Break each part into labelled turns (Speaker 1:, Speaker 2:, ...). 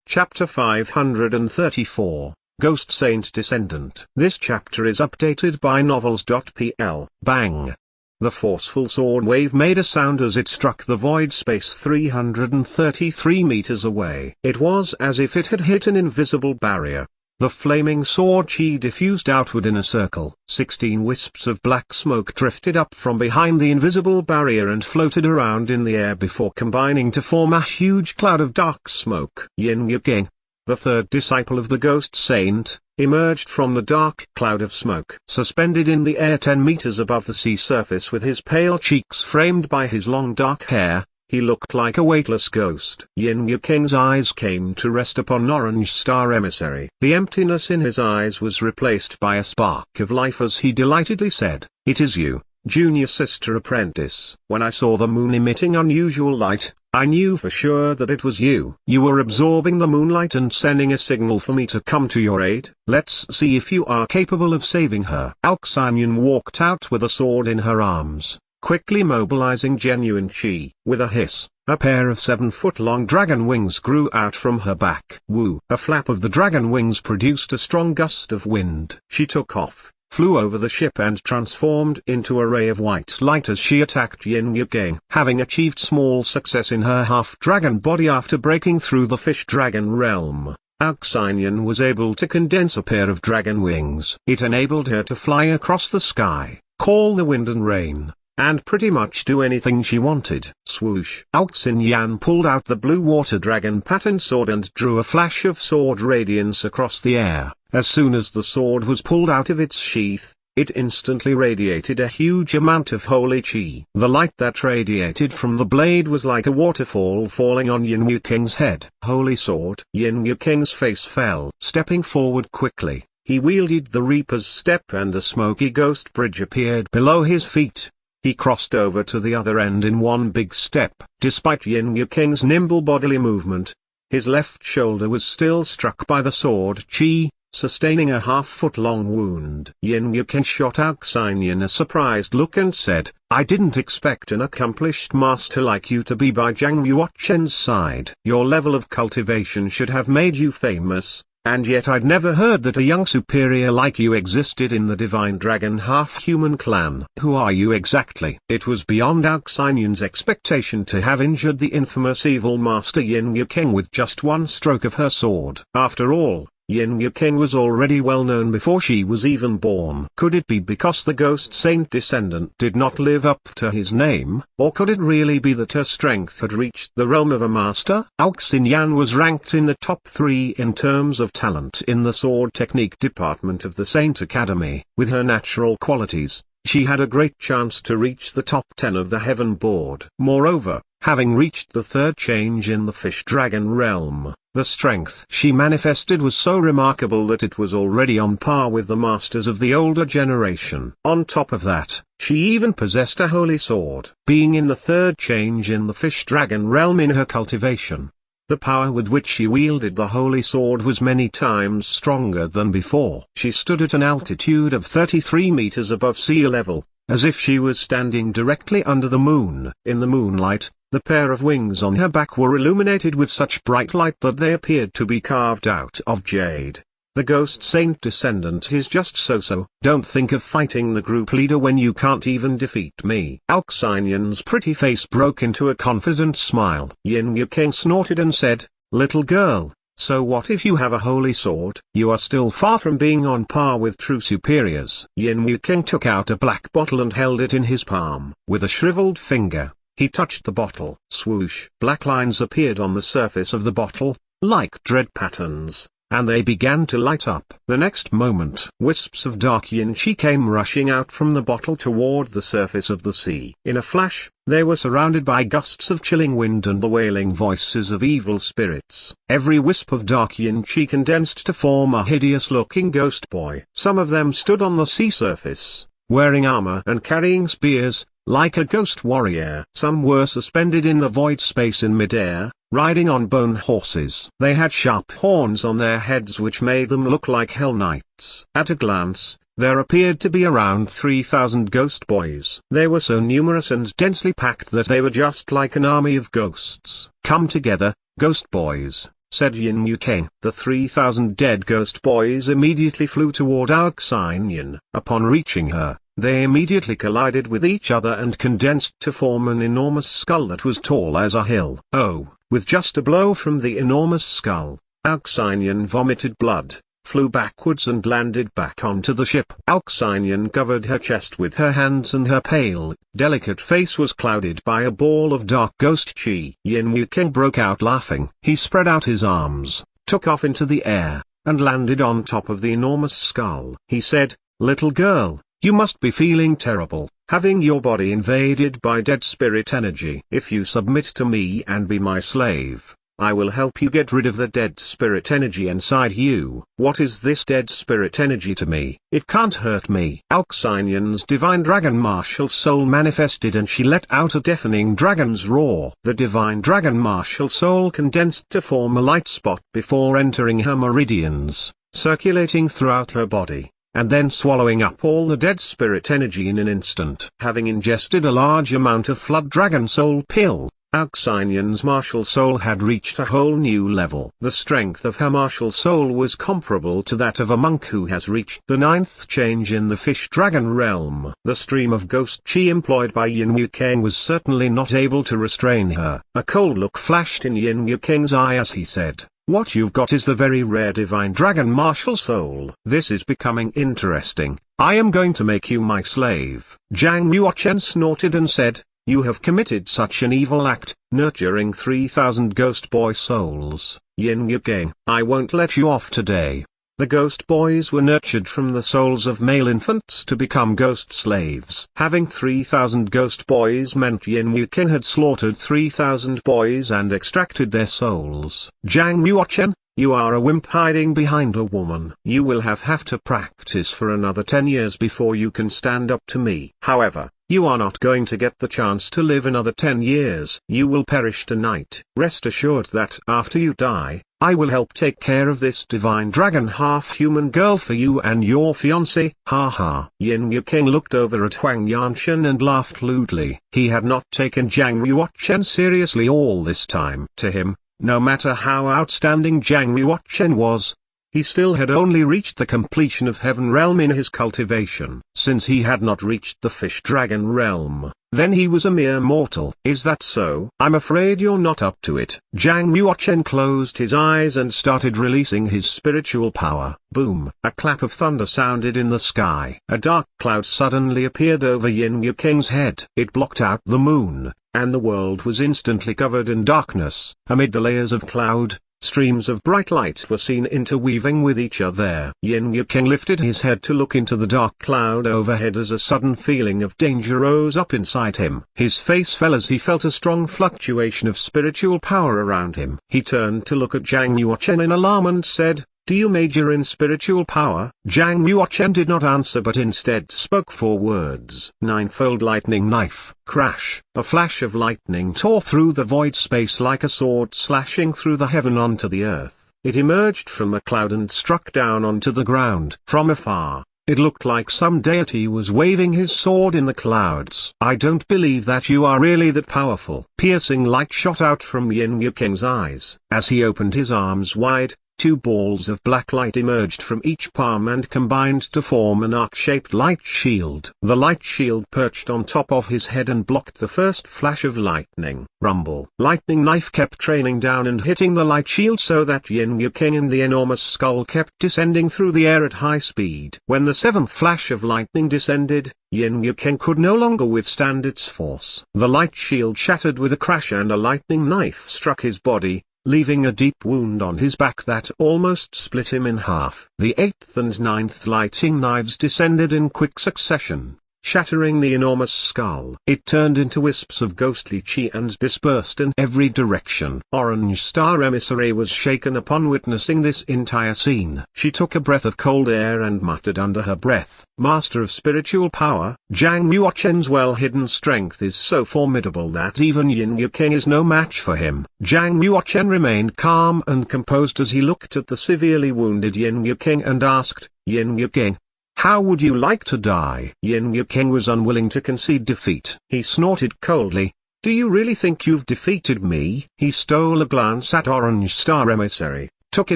Speaker 1: Chapter 534, Ghost Saint Descendant. This chapter is updated by novels.pl. Bang! The forceful sword wave made a sound as it struck the void space 333 meters away. It was as if it had hit an invisible barrier. The flaming sword chi diffused outward in a circle. 16 wisps of black smoke drifted up from behind the invisible barrier and floated around in the air before combining to form a huge cloud of dark smoke. Yin Yuking, the third disciple of the Ghost Saint, emerged from the dark cloud of smoke. Suspended in the air 10 meters above the sea surface with his pale cheeks framed by his long dark hair, he looked like a weightless ghost. Yin Yuking's eyes came to rest upon Orange Star Emissary. The emptiness in his eyes was replaced by a spark of life as he delightedly said, "It is you, junior sister apprentice. When I saw the moon emitting unusual light, I knew for sure that it was you. You were absorbing the moonlight and sending a signal for me to come to your aid. Let's see if you are capable of saving her." Aoxinyan walked out with a sword in her arms, quickly mobilizing genuine chi. With a hiss, a pair of 7-foot-long dragon wings grew out from her back. Woo! A flap of the dragon wings produced a strong gust of wind. She took off, flew over the ship and transformed into a ray of white light as she attacked Yin Yuking. Having achieved small success in her half-dragon body after breaking through the fish-dragon realm, Aoxinyan was able to condense a pair of dragon wings. It enabled her to fly across the sky, call the wind and rain, and pretty much do anything she wanted. Swoosh! Aoxinyan pulled out the blue water dragon pattern sword and drew a flash of sword radiance across the air. As soon as the sword was pulled out of its sheath, it instantly radiated a huge amount of holy chi. The light that radiated from the blade was like a waterfall falling on Yin Yuking's head. Holy sword! Yin Yuking's face fell. Stepping forward quickly, he wielded the Reaper's Step and a smoky ghost bridge appeared below his feet. He crossed over to the other end in one big step. Despite Yin Yuking's nimble bodily movement, his left shoulder was still struck by the sword chi, sustaining a half-foot-long wound. Yin Yuking shot Aoxinyan a surprised look and said, "I didn't expect an accomplished master like you to be by Zhang Yuoquan's side. Your level of cultivation should have made you famous. And yet I'd never heard that a young superior like you existed in the Divine Dragon half-human clan. Who are you exactly?" It was beyond Aoxinyan's expectation to have injured the infamous evil master Yin Yuking with just one stroke of her sword. After all, Yin Yuking was already well known before she was even born. Could it be because the Ghost Saint Descendant did not live up to his name, or could it really be that her strength had reached the realm of a master? Aoxinyan was ranked in the top 3 in terms of talent in the sword technique department of the Saint Academy. With her natural qualities, she had a great chance to reach the top 10 of the Heaven Board. Moreover, having reached the third change in the fish-dragon realm, the strength she manifested was so remarkable that it was already on par with the masters of the older generation. On top of that, she even possessed a holy sword. Being in the third change in the fish-dragon realm in her cultivation, the power with which she wielded the holy sword was many times stronger than before. She stood at an altitude of 33 meters above sea level, as if she was standing directly under the moon. In the moonlight, the pair of wings on her back were illuminated with such bright light that they appeared to be carved out of jade. The Ghost Saint Descendant is just so. Don't think of fighting the group leader when you can't even defeat me. Aoxinyan's pretty face broke into a confident smile. Yin Yuking snorted and said, "Little girl, so what if you have a holy sword? You are still far from being on par with true superiors." Yin Yuking took out a black bottle and held it in his palm. With a shriveled finger, he touched the bottle. Swoosh! Black lines appeared on the surface of the bottle, like dread patterns, and they began to light up. The next moment, wisps of dark yin chi came rushing out from the bottle toward the surface of the sea. In a flash, they were surrounded by gusts of chilling wind and the wailing voices of evil spirits. Every wisp of dark yin chi condensed to form a hideous-looking ghost boy. Some of them stood on the sea surface, wearing armor and carrying spears, like a ghost warrior. Some were suspended in the void space in midair, riding on bone horses. They had sharp horns on their heads which made them look like hell knights. At a glance, there appeared to be around 3,000 ghost boys. They were so numerous and densely packed that they were just like an army of ghosts. "Come together, ghost boys," said Yin Yu-king. The 3,000 dead ghost boys immediately flew toward Yin. Upon reaching her, they immediately collided with each other and condensed to form an enormous skull that was tall as a hill. Oh, with just a blow from the enormous skull, Yin vomited blood, flew backwards and landed back onto the ship. Yin covered her chest with her hands and her pale, delicate face was clouded by a ball of dark ghost chi. Yin Yu-king broke out laughing. He spread out his arms, took off into the air, and landed on top of the enormous skull. He said, "Little girl, you must be feeling terrible, having your body invaded by dead spirit energy. If you submit to me and be my slave, I will help you get rid of the dead spirit energy inside you." "What is this dead spirit energy to me? It can't hurt me." Yin's divine dragon martial soul manifested and she let out a deafening dragon's roar. The divine dragon martial soul condensed to form a light spot before entering her meridians, circulating throughout her body, and then swallowing up all the dead spirit energy in an instant. Having ingested a large amount of flood dragon soul pill, Yin's martial soul had reached a whole new level. The strength of her martial soul was comparable to that of a monk who has reached the 9th change in the fish dragon realm. The stream of ghost chi employed by Yin Yu-king was certainly not able to restrain her. A cold look flashed in Yin Yu-king's eye as he said, "What you've got is the very rare divine dragon martial soul. This is becoming interesting. I am going to make you my slave." Zhang Yuochen snorted and said, "You have committed such an evil act, nurturing 3,000 ghost boy souls, Yin Yu-king. I won't let you off today." The ghost boys were nurtured from the souls of male infants to become ghost slaves. Having 3,000 ghost boys meant Yin Yu-king had slaughtered 3,000 boys and extracted their souls. "Zhang Yuochen, you are a wimp hiding behind a woman. You will have to practice for another 10 years before you can stand up to me. However, you are not going to get the chance to live another 10 years. You will perish tonight. Rest assured that after you die, I will help take care of this divine dragon half-human girl for you and your fiancé." Ha ha. Yin Yu-king looked over at Huang Yanshan and laughed lewdly. He had not taken Zhang Yuochen seriously all this time. To him, no matter how outstanding Zhang Yuochen was, he still had only reached the completion of Heaven Realm in his cultivation. Since he had not reached the Fish Dragon Realm, then he was a mere mortal. "Is that so? I'm afraid you're not up to it." Zhang Yuochen closed his eyes and started releasing his spiritual power. Boom! A clap of thunder sounded in the sky. A dark cloud suddenly appeared over Yin Yu-king's head. It blocked out the moon, and the world was instantly covered in darkness. Amid the layers of cloud, streams of bright light were seen interweaving with each other. Yin Yu-king lifted his head to look into the dark cloud overhead as a sudden feeling of danger rose up inside him. His face fell as he felt a strong fluctuation of spiritual power around him. He turned to look at Zhang Yuochen in alarm and said, "Do you major in spiritual power?" Zhang Yuochen did not answer but instead spoke 4 words. "Ninefold lightning knife." Crash! A flash of lightning tore through the void space like a sword slashing through the heaven onto the earth. It emerged from a cloud and struck down onto the ground. From afar, it looked like some deity was waving his sword in the clouds. "I don't believe that you are really that powerful." Piercing light shot out from Yin Yu-king's eyes. As he opened his arms wide, 2 balls of black light emerged from each palm and combined to form an arc-shaped light shield. The light shield perched on top of his head and blocked the first flash of lightning. Rumble. Lightning knife kept trailing down and hitting the light shield so that Yin Yu-king and the enormous skull kept descending through the air at high speed. When the 7th flash of lightning descended, Yin Yu-king could no longer withstand its force. The light shield shattered with a crash and a lightning knife struck his body, leaving a deep wound on his back that almost split him in half. The 8th and 9th lightning knives descended in quick succession, shattering the enormous skull. It turned into wisps of ghostly chi and dispersed in every direction. Orange Star Emissary was shaken upon witnessing this entire scene. She took a breath of cold air and muttered under her breath, "Master of spiritual power, Zhang Yuochen's well-hidden strength is so formidable that even Yin Yu-king is no match for him." Zhang Yuochen remained calm and composed as he looked at the severely wounded Yin Yu-king and asked, "Yin Yu-king, how would you like to die?" Yin Yu-king was unwilling to concede defeat. He snorted coldly, Do you really think you've defeated me? He stole a glance at Orange Star Emissary, took a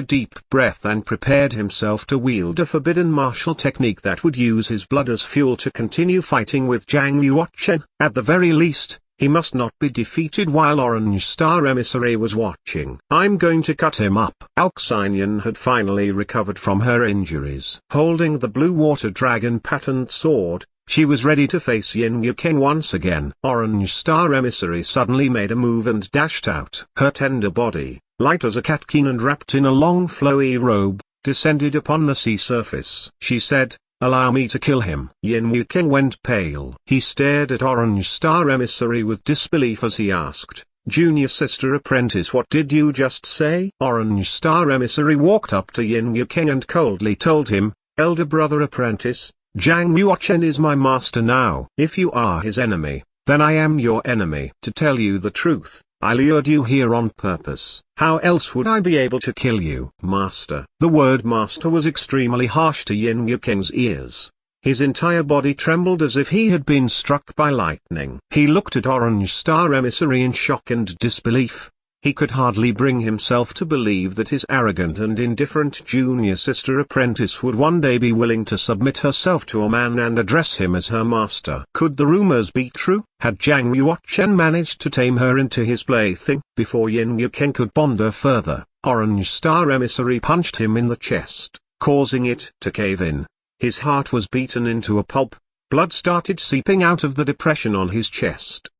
Speaker 1: deep breath and prepared himself to wield a forbidden martial technique that would use his blood as fuel to continue fighting with Zhang Yuochen. At the very least, he must not be defeated while Orange Star Emissary was watching. I'm going to cut him up. Alxinian had finally recovered from her injuries. Holding the blue water dragon patterned sword, she was ready to face Yin Yuking once again. Orange Star Emissary suddenly made a move and dashed out. Her tender body, light as a catkin and wrapped in a long flowy robe, descended upon the sea surface. She said, "Allow me to kill him." Yin Yuking went pale. He stared at Orange Star Emissary with disbelief as he asked, "Junior Sister Apprentice, what did you just say?" Orange Star Emissary walked up to Yin Yuking and coldly told him, "Elder Brother Apprentice, Zhang Yuochen is my master now. If you are his enemy, then I am your enemy. To tell you the truth, I lured you here on purpose. How else would I be able to kill you?" "Master." The word master was extremely harsh to Yin Yuking's ears. His entire body trembled as if he had been struck by lightning. He looked at Orange Star Emissary in shock and disbelief. He could hardly bring himself to believe that his arrogant and indifferent junior sister apprentice would one day be willing to submit herself to a man and address him as her master. Could the rumors be true? Had Zhang Yuochen managed to tame her into his plaything? Before Yin Yuking could ponder further, Orange Star Emissary punched him in the chest, causing it to cave in. His heart was beaten into a pulp. Blood started seeping out of the depression on his chest.